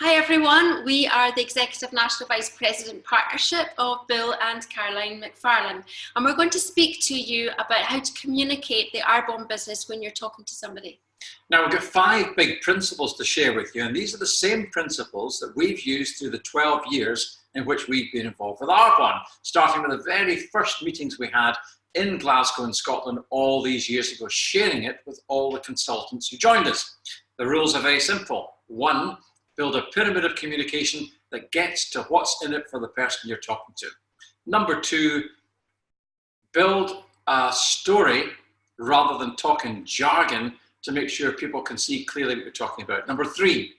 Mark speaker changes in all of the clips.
Speaker 1: Hi everyone, we are the Executive National Vice President Partnership of Bill and Caroline McFarlane, and we're going to speak to you about how to communicate the Arbonne business when you're talking to somebody.
Speaker 2: Now we've got 5 big principles to share with you, and these are the same principles that we've used through the 12 years in which we've been involved with Arbonne, starting with the very first meetings we had in Glasgow in Scotland all these years ago, sharing it with all the consultants who joined us. The rules are very simple. 1, build a pyramid of communication that gets to what's in it for the person you're talking to. Number 2, build a story rather than talking jargon to make sure people can see clearly what you're talking about. Number 3,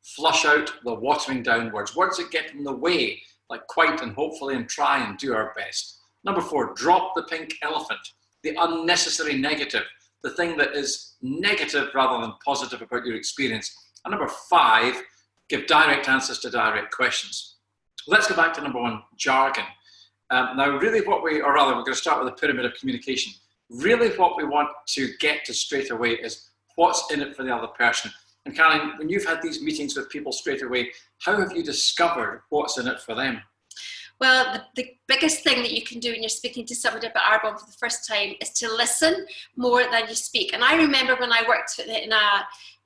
Speaker 2: flush out the watering down words that get in the way, like quite and hopefully and try and do our best. Number 4, drop the pink elephant, the unnecessary negative, the thing that is negative rather than positive about your experience. And number 5, give direct answers to direct questions. Let's go back to number 1, jargon. Now really we're going to start with a pyramid of communication. Really what we want to get to straight away is what's in it for the other person. And Caroline, when you've had these meetings with people straight away, how have you discovered what's in it for them?
Speaker 1: Well, the biggest thing that you can do when you're speaking to somebody about Arbonne for the first time is to listen more than you speak. And I remember when I worked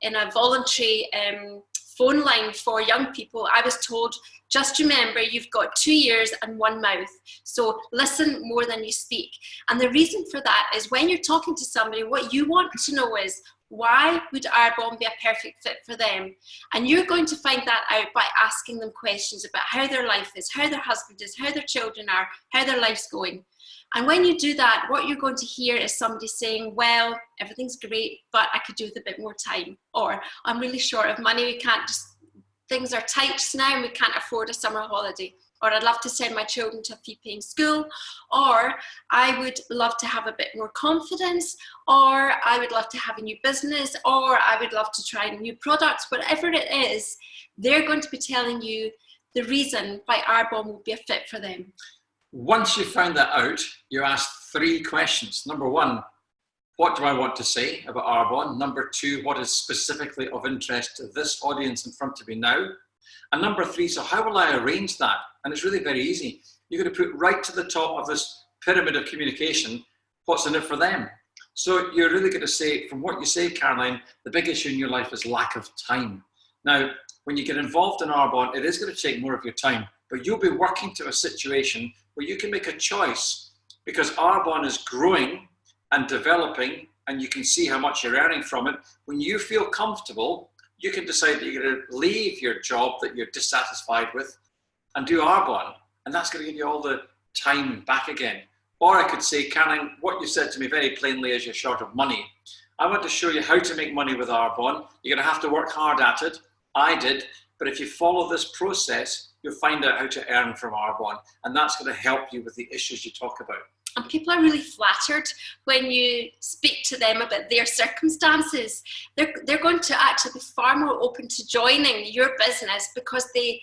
Speaker 1: in a voluntary phone line for young people, I was told, just remember you've got 2 ears and 1 mouth. So listen more than you speak. And the reason for that is when you're talking to somebody, what you want to know is, why would Arbonne be a perfect fit for them? And you're going to find that out by asking them questions about how their life is, how their husband is, how their children are, how their life's going. And when you do that, what you're going to hear is somebody saying, well, everything's great, but I could do with a bit more time. Or I'm really short of money, things are tight just now and we can't afford a summer holiday. Or I'd love to send my children to a fee-paying school. Or I would love to have a bit more confidence. Or I would love to have a new business. Or I would love to try new products. Whatever it is, they're going to be telling you the reason why Arbonne will be a fit for them.
Speaker 2: Once you've found that out, you ask 3 questions. Number 1, what do I want to say about Arbonne? Number 2, what is specifically of interest to this audience in front of me now? And number 3, so how will I arrange that? And it's really very easy. You're going to put right to the top of this pyramid of communication, what's in it for them. So you're really going to say, from what you say, Caroline, the big issue in your life is lack of time. Now, when you get involved in Arbonne, it is going to take more of your time, but you'll be working to a situation where you can make a choice, because Arbonne is growing and developing and you can see how much you're earning from it. When you feel comfortable, you can decide that you're going to leave your job that you're dissatisfied with and do Arbonne, and that's going to give you all the time back again. Or I could say, Caroline, what you said to me very plainly is you're short of money. I want to show you how to make money with Arbonne. You're going to have to work hard at it. I did, but if you follow this process, you'll find out how to earn from Arbonne, and that's going to help you with the issues you talk about.
Speaker 1: And people are really flattered when you speak to them about their circumstances. They're going to actually be far more open to joining your business because they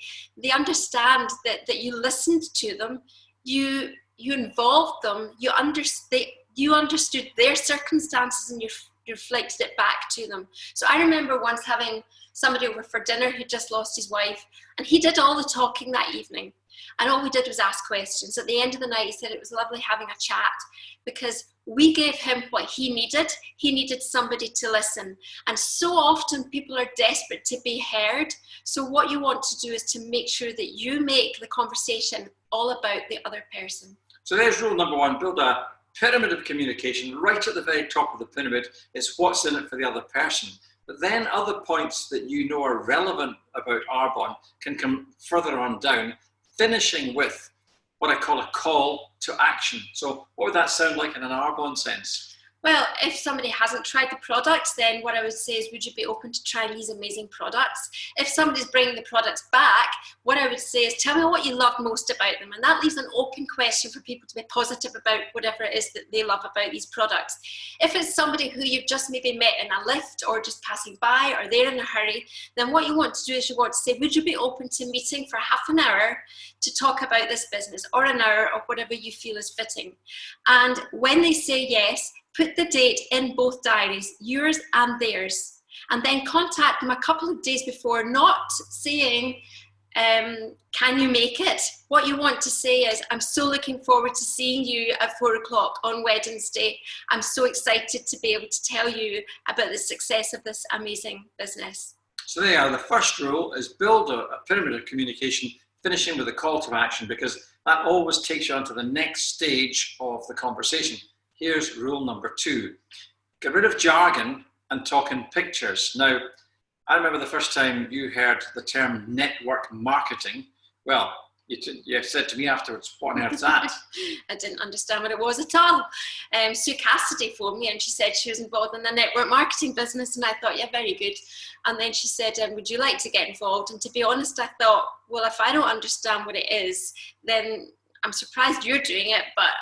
Speaker 1: understand that you listened to them, you involved them, you understood their circumstances and you reflected it back to them. So I remember once having somebody over for dinner who just lost his wife, and he did all the talking that evening. And all we did was ask questions. At the end of the night, he said it was lovely having a chat because we gave him what he needed. He needed somebody to listen. And so often people are desperate to be heard. So what you want to do is to make sure that you make the conversation all about the other person.
Speaker 2: So there's rule number 1, build a pyramid of communication. Right at the very top of the pyramid is what's in it for the other person. But then other points that you know are relevant about Arbonne can come further on down, finishing with what I call a call to action. So what would that sound like in an Arbonne sense?
Speaker 1: Well, if somebody hasn't tried the products, then what I would say is, would you be open to trying these amazing products? If somebody's bringing the products back, what I would say is, tell me what you love most about them. And that leaves an open question for people to be positive about whatever it is that they love about these products. If it's somebody who you've just maybe met in a lift or just passing by or they're in a hurry, then what you want to do is you want to say, would you be open to meeting for half an hour to talk about this business, or an hour, or whatever you feel is fitting? And when they say yes, put the date in both diaries, yours and theirs. and then contact them a couple of days before, not saying, can you make it? What you want to say is, I'm so looking forward to seeing you at 4 o'clock on Wednesday. I'm so excited to be able to tell you about the success of this amazing business.
Speaker 2: So there you are. The first rule is build a pyramid of communication, finishing with a call to action, because that always takes you on to the next stage of the conversation. Here's rule number 2. Get rid of jargon and talk in pictures. Now, I remember the first time you heard the term network marketing. Well, you said to me afterwards, what on earth is that?
Speaker 1: I didn't understand what it was at all. Sue Cassidy phoned me and she said she was involved in the network marketing business, and I thought, yeah, very good. And then she said, would you like to get involved? And to be honest, I thought, well, if I don't understand what it is, then I'm surprised you're doing it, but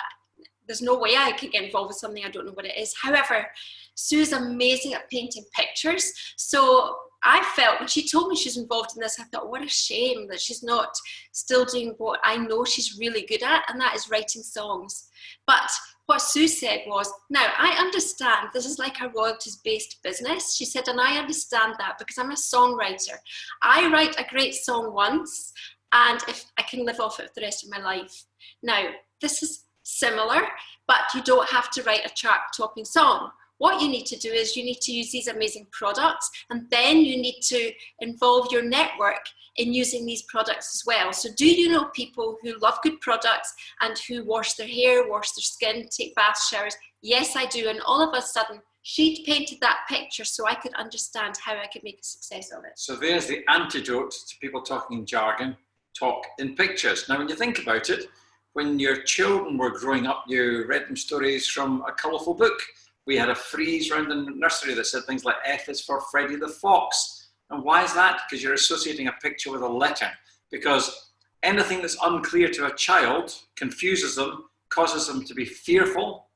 Speaker 1: there's no way I could get involved with something I don't know what it is. However, Sue's amazing at painting pictures. So I felt when she told me she's involved in this, I thought, what a shame that she's not still doing what I know she's really good at, and that is writing songs. But what Sue said was, now I understand this is like a royalties-based business. She said, and I understand that because I'm a songwriter. I write a great song once, and if I can live off it for the rest of my life. Now, this is similar, but you don't have to write a chart-topping song. What you need to do is you need to use these amazing products, and then you need to involve your network in using these products as well. So do you know people who love good products and who wash their hair, wash their skin, take bath showers? Yes, I do. And all of a sudden, she'd painted that picture so I could understand how I could make a success of it.
Speaker 2: So there's the antidote to people talking in jargon: talk in pictures. Now, when you think about it, when your children were growing up, you read them stories from a colourful book. We had a frieze around the nursery that said things like F is for Freddy the Fox. And why is that? Because you're associating a picture with a letter. Because anything that's unclear to a child confuses them, causes them to be fearful.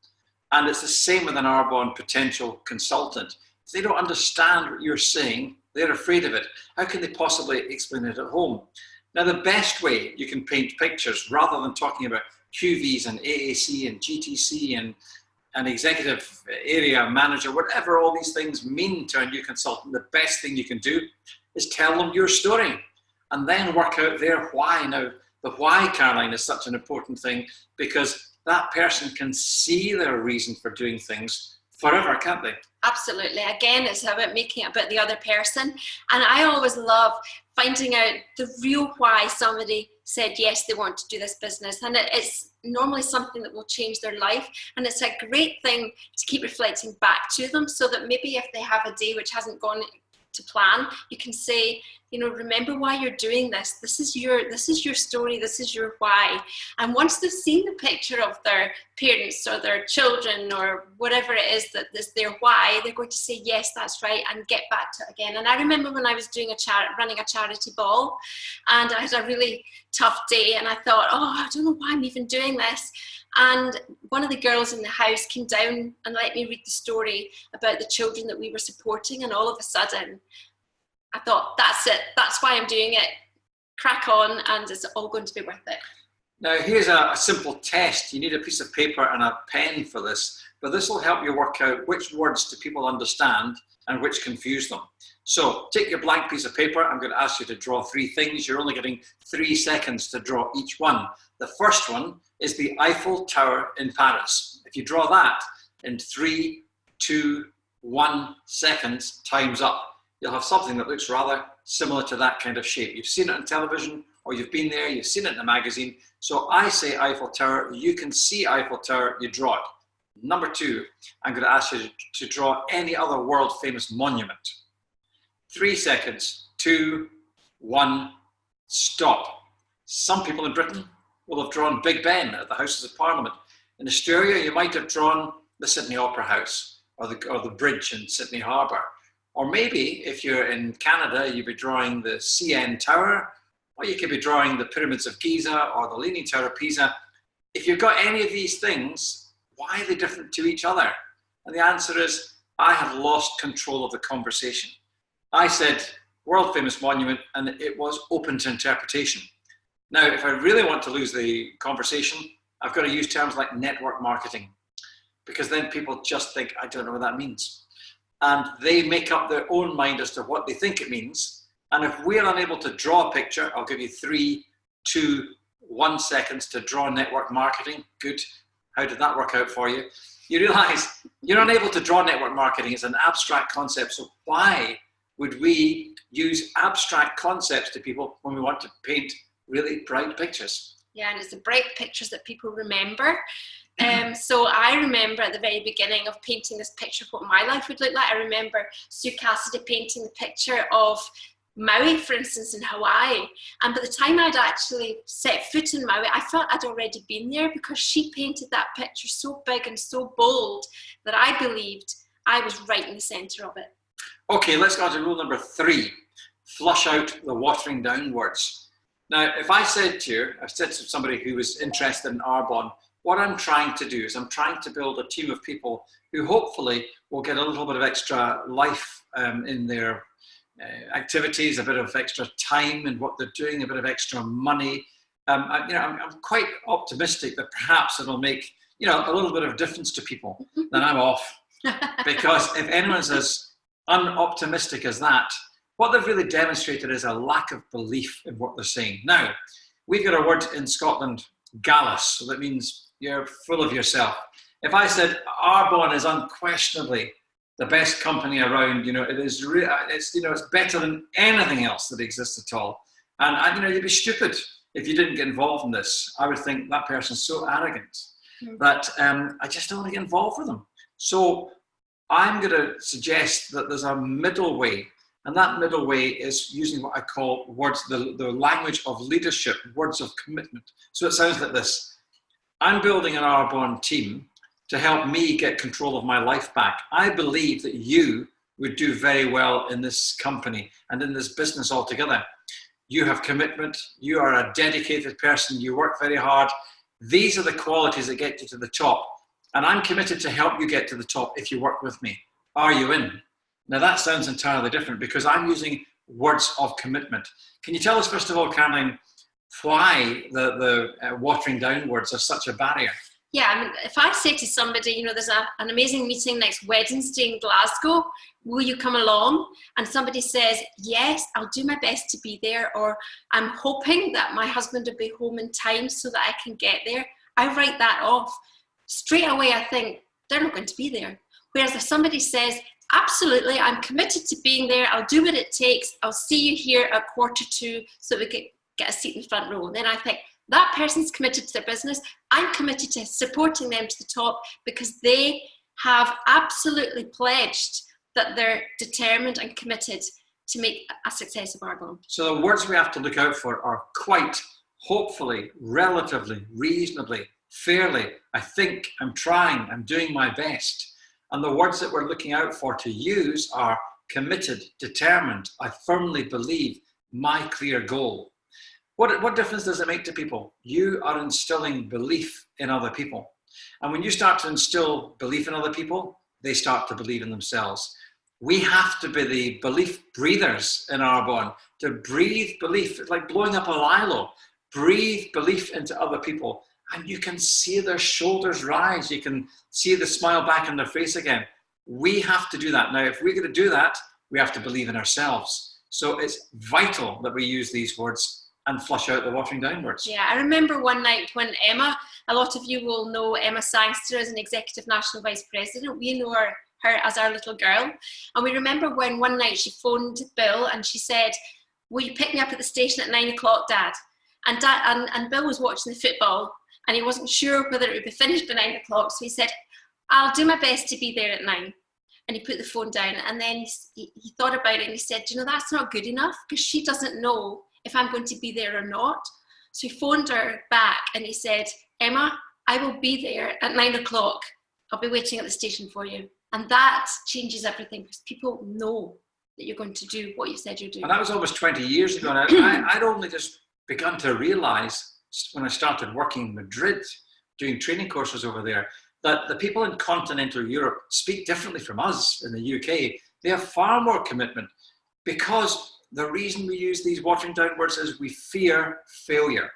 Speaker 2: And it's the same with an Arbonne potential consultant. If they don't understand what you're saying, they're afraid of it. How can they possibly explain it at home? Now, the best way you can paint pictures, rather than talking about QVs and AAC and GTC and an executive area manager, whatever all these things mean to a new consultant, the best thing you can do is tell them your story and then work out their why. Now, the why, Caroline, is such an important thing, because that person can see their reason for doing things forever, can't they?
Speaker 1: Absolutely. Again, it's about making it about the other person. And I always love finding out the real why somebody said, yes, they want to do this business. And it's normally something that will change their life. And it's a great thing to keep reflecting back to them, so that maybe if they have a day which hasn't gone to plan, you can say, you know, remember why you're doing this. This is your story. This is your why. And once they've seen the picture of their parents or their children or whatever it is that is their why, they're going to say, yes, that's right, and get back to it again. And I remember when I was doing running a charity ball, and I had a really tough day, and I thought, oh, I don't know why I'm even doing this. And one of the girls in the house came down and let me read the story about the children that we were supporting, and all of a sudden I thought, that's it, that's why I'm doing it, crack on, and it's all going to be worth it.
Speaker 2: Now, here's a simple test. You need a piece of paper and a pen for this, but this will help you work out which words do people understand and which confuse them. So take your blank piece of paper. I'm going to ask you to draw 3 things. You're only getting 3 seconds to draw each one. The first one is the Eiffel Tower in Paris. If you draw that in 3, 2, 1 seconds, time's up. You'll have something that looks rather similar to that kind of shape. You've seen it on television, or you've been there, you've seen it in a magazine. So I say Eiffel Tower, you can see Eiffel Tower, you draw it. Number 2, I'm going to ask you to draw any other world famous monument. 3 seconds, 2, 1, stop. Some people in Britain will have drawn Big Ben at the Houses of Parliament. In Australia, you might have drawn the Sydney Opera House or the bridge in Sydney Harbour. Or maybe if you're in Canada, you'd be drawing the CN Tower, or you could be drawing the Pyramids of Giza or the Leaning Tower of Pisa. If you've got any of these things, why are they different to each other? And the answer is, I have lost control of the conversation. I said world famous monument, and it was open to interpretation. Now, if I really want to lose the conversation, I've got to use terms like network marketing, because then people just think, I don't know what that means. and they make up their own mind as to what they think it means. And if we're unable to draw a picture, I'll give you 3, 2, 1 seconds to draw network marketing. Good. How did that work out for you? You realize you're unable to draw network marketing. It's an abstract concept. So why would we use abstract concepts to people when we want to paint really bright pictures?
Speaker 1: Yeah, and it's the bright pictures that people remember. So I remember at the very beginning of painting this picture of what my life would look like. I remember Sue Cassidy painting the picture of Maui, for instance, in Hawaii. And by the time I'd actually set foot in Maui, I felt I'd already been there, because she painted that picture so big and so bold that I believed I was right in the centre of it.
Speaker 2: Okay, let's go on to rule number 3. Flush out the watering down words. Now, if I said to you, I said to somebody who was interested in Arbonne, what I'm trying to do is I'm trying to build a team of people who hopefully will get a little bit of extra life in their activities, a bit of extra time in what they're doing, a bit of extra money. I'm quite optimistic that perhaps it'll make a little bit of difference to people. Then I'm off, because if anyone's as unoptimistic as that, what they've really demonstrated is a lack of belief in what they're saying. Now, we've got a word in Scotland, gallus, so that means you're full of yourself. If I said Arbonne is unquestionably the best company around, it's better than anything else that exists at all, and you'd be stupid if you didn't get involved in this. I would think that person's so arrogant that I just don't want to get involved with them. So I'm going to suggest that there's a middle way, and that middle way is using what I call words, the language of leadership, words of commitment. So it sounds like this: I'm building an Arbonne team to help me get control of my life back. I believe that you would do very well in this company and in this business altogether. You have commitment, you are a dedicated person, you work very hard. These are the qualities that get you to the top. And I'm committed to help you get to the top if you work with me. Are you in? Now that sounds entirely different, because I'm using words of commitment. Can you tell us, first of all, Caroline, why the watering down words are such a barrier?
Speaker 1: Yeah, I mean, if I say to somebody, there's an amazing meeting next Wednesday in Glasgow, will you come along? And somebody says, yes, I'll do my best to be there, or I'm hoping that my husband will be home in time so that I can get there, I write that off. Straight away, I think, they're not going to be there. Whereas if somebody says, absolutely, I'm committed to being there, I'll do what it takes, I'll see you here at 1:45 so we can get a seat in the front row, then I think, that person's committed to their business. I'm committed to supporting them to the top, because they have absolutely pledged that they're determined and committed to make a success of Arbonne.
Speaker 2: So the words we have to look out for are quite, hopefully, relatively, reasonably, fairly, I think, I'm trying, I'm doing my best. And the words that we're looking out for to use are committed, determined, I firmly believe, my clear goal. What difference does it make to people? You are instilling belief in other people. And when you start to instill belief in other people, they start to believe in themselves. We have to be the belief breathers in Arbonne, to breathe belief. It's like blowing up a lilo. Breathe belief into other people, and you can see their shoulders rise. You can see the smile back on their face again. We have to do that. Now, if we're going to do that, we have to believe in ourselves. So it's vital that we use these words and flush out the watering down words.
Speaker 1: Yeah, I remember one night when Emma, a lot of you will know Emma Sangster as an Executive National Vice President. We know her as our little girl. And we remember when one night she phoned Bill and she said, will you pick me up at the station at 9 o'clock, Dad? And Bill was watching the football and he wasn't sure whether it would be finished by 9 o'clock. So he said, I'll do my best to be there at 9. And he put the phone down, and then he thought about it and he said, that's not good enough, because she doesn't know if I'm going to be there or not. So he phoned her back and he said, Emma, I will be there at 9 o'clock. I'll be waiting at the station for you. And that changes everything, because people know that you're going to do what you said you're doing.
Speaker 2: And that was almost 20 years ago. And I'd only just begun to realize when I started working in Madrid, doing training courses over there, that the people in continental Europe speak differently from us in the UK. They have far more commitment, because the reason we use these watering down words is we fear failure.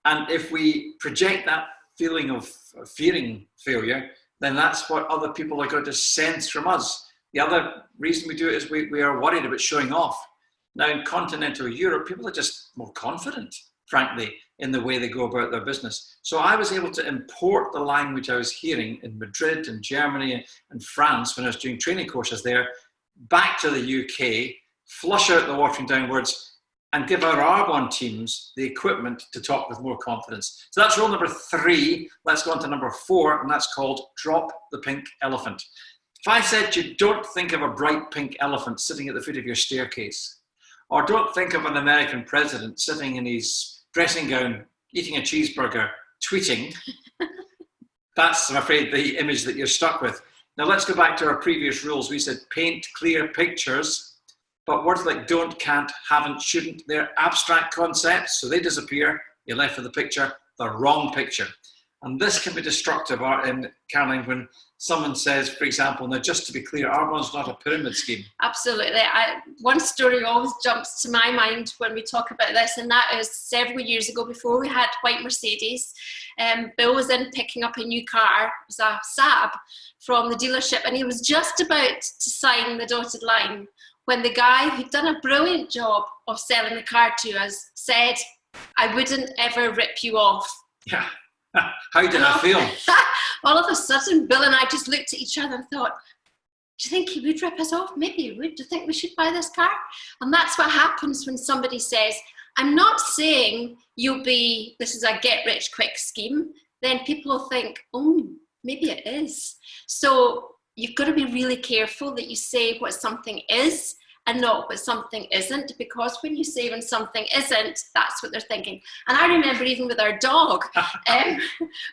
Speaker 2: And if we project that feeling of fearing failure, then that's what other people are going to sense from us. The other reason we do it is we are worried about showing off. Now, in continental Europe, people are just more confident, frankly, in the way they go about their business. So I was able to import the language I was hearing in Madrid and Germany and France when I was doing training courses there, back to the UK, flush out the watering down words, and give our Arbonne teams the equipment to talk with more confidence. So that's rule number 3. Let's go on to number 4, and that's called drop the pink elephant. If I said to you, don't think of a bright pink elephant sitting at the foot of your staircase, or don't think of an American president sitting in his dressing gown, eating a cheeseburger, tweeting, that's, I'm afraid, the image that you're stuck with. Now let's go back to our previous rules. We said paint clear pictures, but words like don't, can't, haven't, shouldn't, they're abstract concepts, so they disappear. You're left with a picture, the wrong picture. And this can be destructive, Caroline, when someone says, for example, now just to be clear, Arbonne's not a pyramid scheme.
Speaker 1: Absolutely. One story always jumps to my mind when we talk about this, and that is several years ago, before we had white Mercedes. Bill was in picking up a new car. It was a Saab from the dealership, and he was just about to sign the dotted line when the guy who'd done a brilliant job of selling the car to us said, I wouldn't ever rip you off.
Speaker 2: Yeah. How did I feel?
Speaker 1: All of a sudden, Bill and I just looked at each other and thought, do you think he would rip us off? Maybe he would. Do you think we should buy this car? And that's what happens when somebody says, I'm not saying this is a get rich quick scheme. Then people will think, oh, maybe it is. So you've got to be really careful that you say what something is and not what something isn't, because when you say when something isn't, that's what they're thinking. And I remember even with our dog,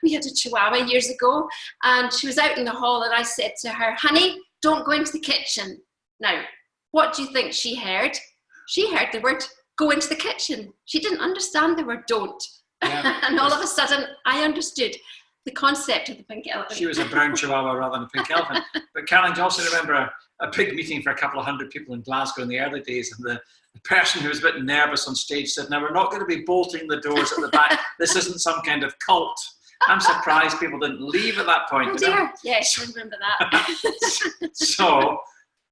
Speaker 1: we had a Chihuahua years ago, and she was out in the hall, and I said to her, honey, don't go into the kitchen. Now, what do you think she heard? She heard the word go into the kitchen. She didn't understand the word don't. Yeah. And all of a sudden, I understood the concept of the pink elephant.
Speaker 2: She was a brown Chihuahua rather than a pink elephant. But Caroline, do you also remember a big meeting for a couple of hundred people in Glasgow in the early days, and the person who was a bit nervous on stage said, now we're not going to be bolting the doors at the back. This isn't some kind of cult. I'm surprised people didn't leave at that point.
Speaker 1: Oh dear, yes, I remember that.
Speaker 2: So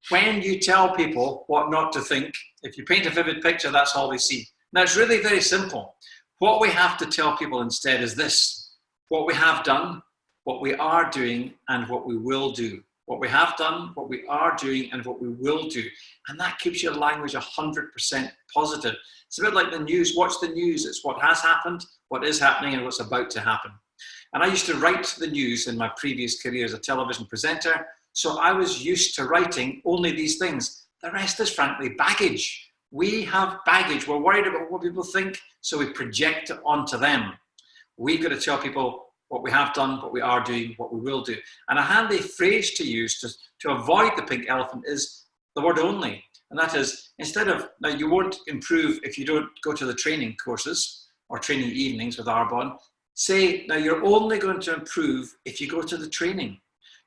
Speaker 2: when you tell people what not to think, if you paint a vivid picture, that's all they see. Now it's really very simple. What we have to tell people instead is this: what we have done, what we are doing, and what we will do. What we have done, what we are doing, and what we will do. And that keeps your language 100% positive. It's a bit like the news. Watch the news. It's what has happened, what is happening, and what's about to happen. And I used to write the news in my previous career as a television presenter, so I was used to writing only these things. The rest is frankly baggage. We have baggage. We're worried about what people think, so we project it onto them. We've got to tell people what we have done, what we are doing, what we will do. And a handy phrase to use to avoid the pink elephant is the word only. And that is, instead of, now you won't improve if you don't go to the training courses or training evenings with Arbonne. Say, now you're only going to improve if you go to the training.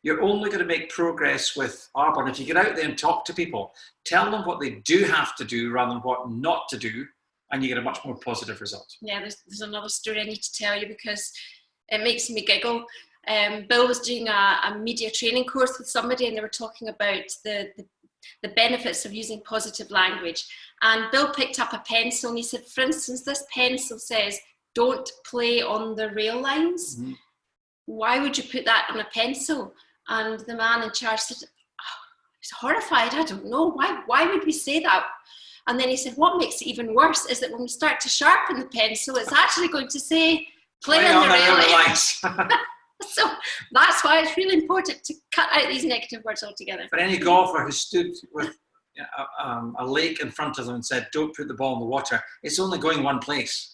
Speaker 2: You're only going to make progress with Arbonne if you get out there and talk to people. Tell them what they do have to do rather than what not to do, and you get a much more positive result.
Speaker 1: Yeah, there's another story I need to tell you because it makes me giggle. Bill was doing a media training course with somebody, and they were talking about the benefits of using positive language. And Bill picked up a pencil and he said, for instance, this pencil says, don't play on the rail lines. Mm-hmm. Why would you put that on a pencil? And the man in charge said, he's horrified. I don't know. Why would we say that? And then he said, what makes it even worse is that when we start to sharpen the pencil, it's actually going to say, play on the rail lines. So that's why it's really important to cut out these negative words altogether.
Speaker 2: For any golfer who stood with a lake in front of them and said, don't put the ball in the water, it's only going one place.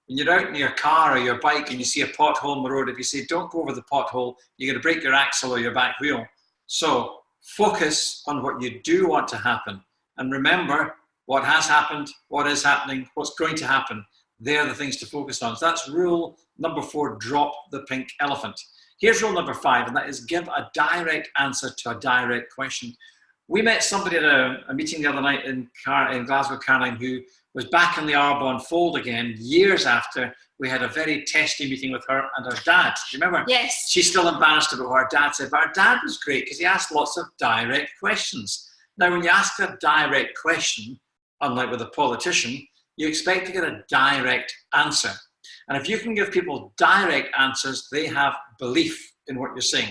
Speaker 2: When you're out in your car or your bike and you see a pothole in the road, if you say, don't go over the pothole, you're going to break your axle or your back wheel. So focus on what you do want to happen. And remember what has happened, what is happening, what's going to happen. They're the things to focus on. So that's rule number 4, drop the pink elephant. Here's rule number 5, and that is give a direct answer to a direct question. We met somebody at a meeting the other night in Glasgow, Caroline, who was back in the Arbonne fold again years after we had a very testy meeting with her and her dad. Do you remember?
Speaker 1: Yes.
Speaker 2: She's still embarrassed about what her dad said, but her dad was great because he asked lots of direct questions. Now, when you ask a direct question, unlike with a politician, you expect to get a direct answer. And if you can give people direct answers, they have belief in what you're saying.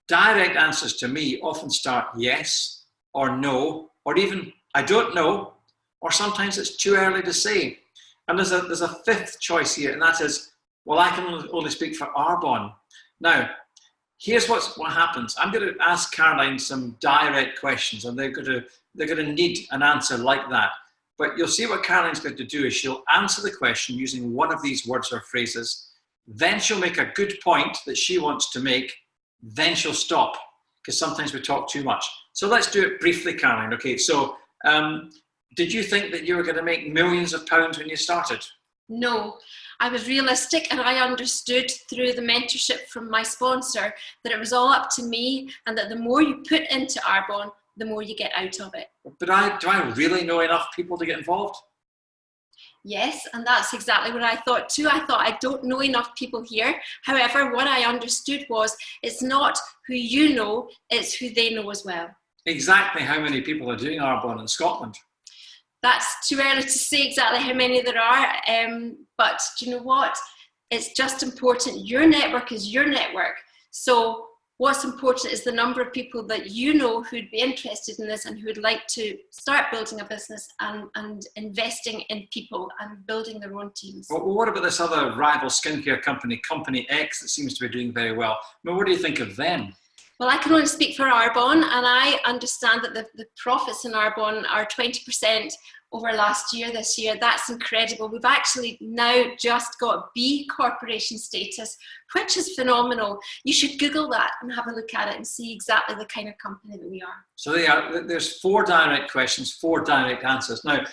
Speaker 2: Direct answers to me often start yes or no, or even I don't know, or sometimes it's too early to say. And there's a fifth choice here, and that is, well, I can only speak for Arbonne. Now, here's what happens. I'm going to ask Caroline some direct questions, and they're going to need an answer like that. But you'll see what Caroline's going to do is she'll answer the question using one of these words or phrases. Then she'll make a good point that she wants to make. Then she'll stop, because sometimes we talk too much. So let's do it briefly, Caroline. Okay, so did you think that you were going to make millions of pounds when you started?
Speaker 1: No, I was realistic, and I understood through the mentorship from my sponsor that it was all up to me, and that the more you put into Arbonne, the more you get out of it.
Speaker 2: But do I really know enough people to get involved?
Speaker 1: Yes, and that's exactly what I thought too. I thought I don't know enough people here. However, what I understood was it's not who you know, it's who they know as well.
Speaker 2: Exactly how many people are doing Arbonne in Scotland?
Speaker 1: That's too early to say exactly how many there are, but do you know what? It's just important. Your network is your network. So what's important is the number of people that you know who'd be interested in this and who'd like to start building a business and investing in people and building their own teams.
Speaker 2: Well, what about this other rival skincare company, Company X, that seems to be doing very well? I mean, what do you think of them?
Speaker 1: Well, I can only speak for Arbonne, and I understand that the profits in Arbonne are 20% over last year, this year. That's incredible. We've actually now just got B Corporation status, which is phenomenal. You should Google that and have a look at it and see exactly the kind of company that we are.
Speaker 2: So there's 4 direct questions, 4 direct answers. Now,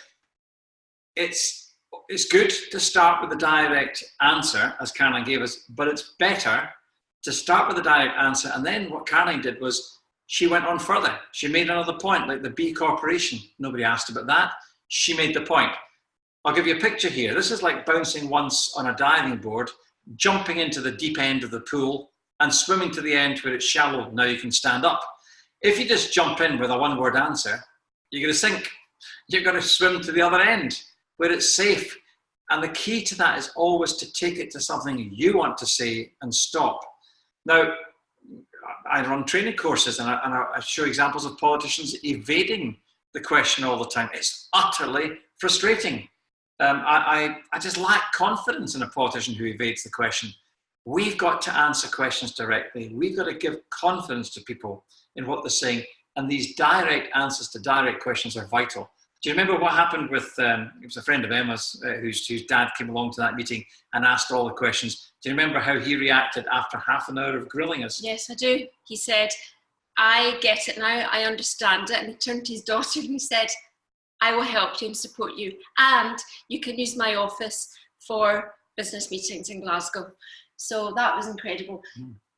Speaker 2: it's good to start with the direct answer, as Caroline gave us, but it's better to start with the direct answer, and then what Caroline did was she went on further. She made another point, like the B Corporation. Nobody asked about that. She made the point. I'll give you a picture here. This is like bouncing once on a diving board, jumping into the deep end of the pool, and swimming to the end where it's shallow. Now you can stand up. If you just jump in with a one-word answer, you're going to sink. You're going to swim to the other end where it's safe. And the key to that is always to take it to something you want to say and stop. Now, I run training courses, and I show examples of politicians evading the question all the time. It's utterly frustrating. I just lack confidence in a politician who evades the question. We've got to answer questions directly. We've got to give confidence to people in what they're saying, and these direct answers to direct questions are vital. Do you remember what happened with, it was a friend of Emma's whose dad came along to that meeting and asked all the questions. Do you remember how he reacted after half an hour of grilling us?
Speaker 1: Yes, I do. He said, I get it now, I understand it. And he turned to his daughter and he said, I will help you and support you. And you can use my office for business meetings in Glasgow. So that was incredible.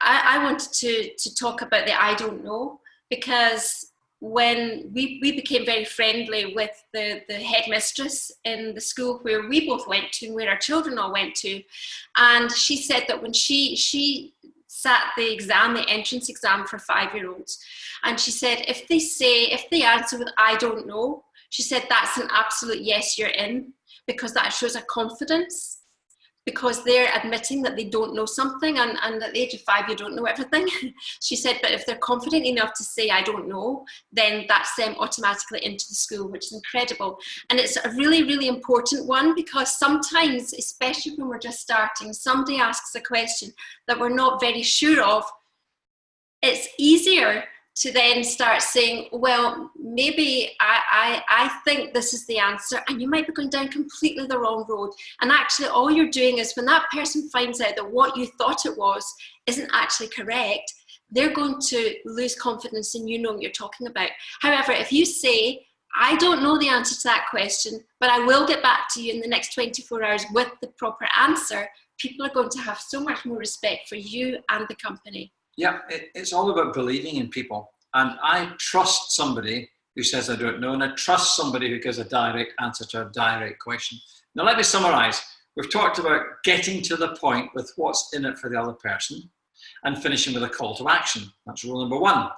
Speaker 1: I wanted to talk about the I don't know, because when we became very friendly with the headmistress in the school where we both went to and where our children all went to, and she said that when she sat the exam, the entrance exam for 5-year-olds, and she said if they answer with I don't know, she said that's an absolute yes, you're in, because that shows a confidence, because they're admitting that they don't know something, and at the age of 5 you don't know everything. She said, but if they're confident enough to say I don't know, then that's them automatically into the school, which is incredible. And it's a really, really important one, because sometimes, especially when we're just starting, somebody asks a question that we're not very sure of. It's easier to then start saying, well, maybe I think this is the answer, and you might be going down completely the wrong road. And actually all you're doing is, when that person finds out that what you thought it was isn't actually correct, they're going to lose confidence in you knowing what you're talking about. However, if you say, I don't know the answer to that question, but I will get back to you in the next 24 hours with the proper answer, people are going to have so much more respect for you and the company.
Speaker 2: Yeah, it's all about believing in people. And I trust somebody who says I don't know, and I trust somebody who gives a direct answer to a direct question. Now let me summarize. We've talked about getting to the point with what's in it for the other person and finishing with a call to action. That's rule number 1.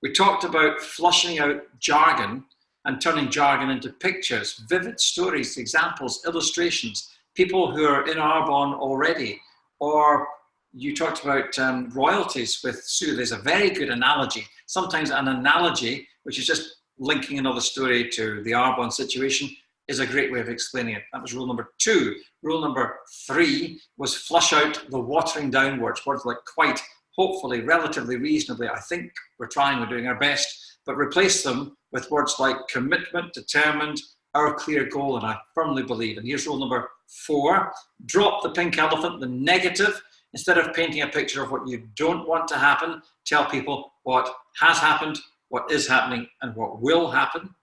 Speaker 2: We talked about flushing out jargon and turning jargon into pictures, vivid stories, examples, illustrations, people who are in Arbonne already. Or you talked about royalties with Sue. There's a very good analogy. Sometimes an analogy, which is just linking another story to the Arbonne situation, is a great way of explaining it. That was rule number 2. Rule number 3 was flush out the watering downwards, words like quite, hopefully, relatively, reasonably, I think we're trying, we're doing our best, but replace them with words like commitment, determined, our clear goal, and I firmly believe. And here's rule number 4, drop the pink elephant, the negative. Instead of painting a picture of what you don't want to happen, tell people what has happened, what is happening, and what will happen.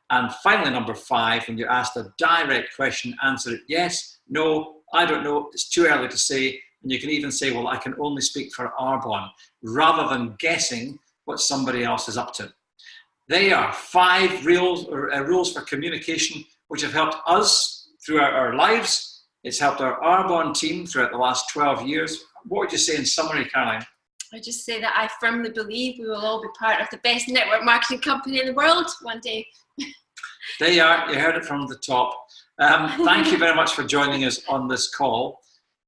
Speaker 2: And finally, number 5, when you're asked a direct question, answer it yes, no, I don't know, it's too early to say. And you can even say, well, I can only speak for Arbonne, rather than guessing what somebody else is up to. They are 5 rules for communication, which have helped us throughout our lives. It's helped our Arbonne team throughout the last 12 years. What would you say in summary, Caroline?
Speaker 1: I just say that I firmly believe we will all be part of the best network marketing company in the world one day.
Speaker 2: There you are, you heard it from the top. Thank you very much for joining us on this call.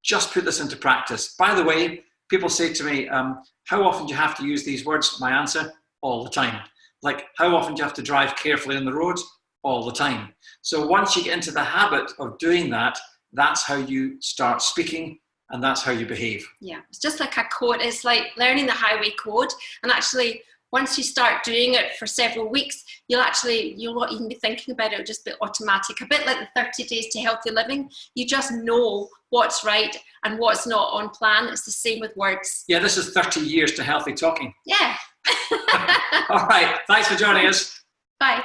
Speaker 2: Just put this into practice. By the way, people say to me, how often do you have to use these words? My answer, all the time. Like, how often do you have to drive carefully on the road? All the time. So once you get into the habit of doing that, that's how you start speaking, and that's how you behave. Yeah,
Speaker 1: it's just like a code. It's like learning the highway code, and actually once you start doing it for several weeks, you'll not even be thinking about it. It'll just be automatic, a bit like the 30 days to healthy living. You just know what's right and what's not on plan. It's the same with words.
Speaker 2: Yeah, this is 30 years to healthy talking.
Speaker 1: Yeah.
Speaker 2: All right, thanks for joining us.
Speaker 1: Bye.